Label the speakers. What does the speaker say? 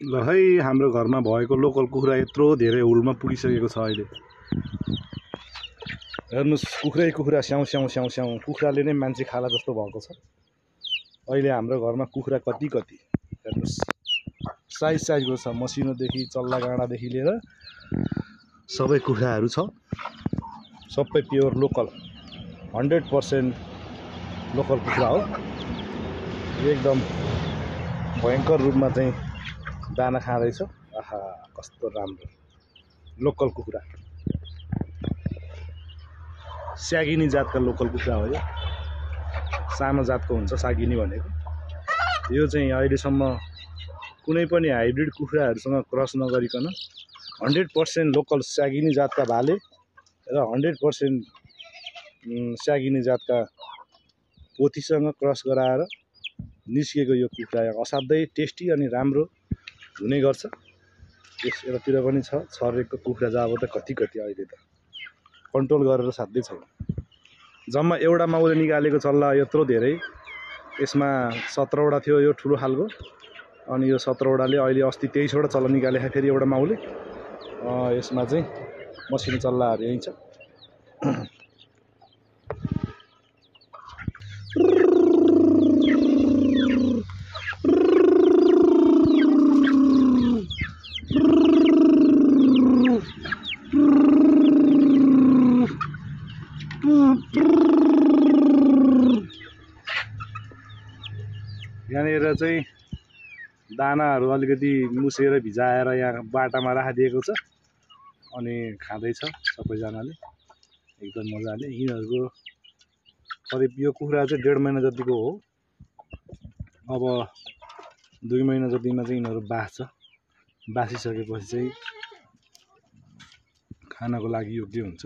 Speaker 1: ल है हाम्रो घरमा भएको लोकल कुखुरा यत्रो धेरै हुलमा पुगिसकेको छ अहिले। हेर्नुस् कुखुरा स्याउ स्याउ स्याउ स्याउ कुखुराले नै मान्छे खाला जस्तो भएको छ। अहिले हाम्रो घरमा कुखुरा कति हेर्नुस् साइजको छ, मसिनोदेखि चल्ला गाँडादेखि लिएर सबै कुखुराहरू छ। सबै प्योर लोकल 100% लोकल कुखुरा हो। एकदम भयङ्कर रूपमा चाहिँ दाना खाँदैछ। आहा कस्तो राम्रो लोकल कुखुरा, स्यागिनी जातका लोकल कुखुरा हो यो। सानो जातको हुन्छ सागिनी भनेको। यो चाहिँ अहिलेसम्म कुनै पनि हाइब्रिड कुखुराहरूसँग क्रस नगरिकन 100% लोकल स्यागिनी जातका भाले र 100% स्यागिनी जातका पोथीसँग क्रस गराएर निस्केको यो कुखुरा असाध्यै टेस्टी अनि राम्रो हुने गर्छ। यस यतातिर पनि छ छरेको कुखुरा जब त कति अहिले त कन्ट्रोल गरेर साध्यै छैन। जम्मा एउटामा उसले निकालेको चल्ला यत्रो धेरै, यसमा 17वटा थियो यो ठुलो खालको। अनि यो 17वटाले अहिले अस्ति 23वटा चल्ला निकाले फेरि एउटा माउले। यसमा चाहिँ मसिनो चल्लाहरू यही छ। यहाँनिर चाहिँ दानाहरू अलिकति मुसेर भिजाएर यहाँ बाटामा राखिदिएको छ अनि खाँदैछ सबैजनाले एकदम मजाले। यिनीहरूको करिब यो कुखुरा चाहिँ 1.5 महिना जतिको हो। अब 2 महिना जतिमा चाहिँ यिनीहरू बाँच्छ। बाँचिसकेपछि चाहिँ खानको लागि योग्य हुन्छ।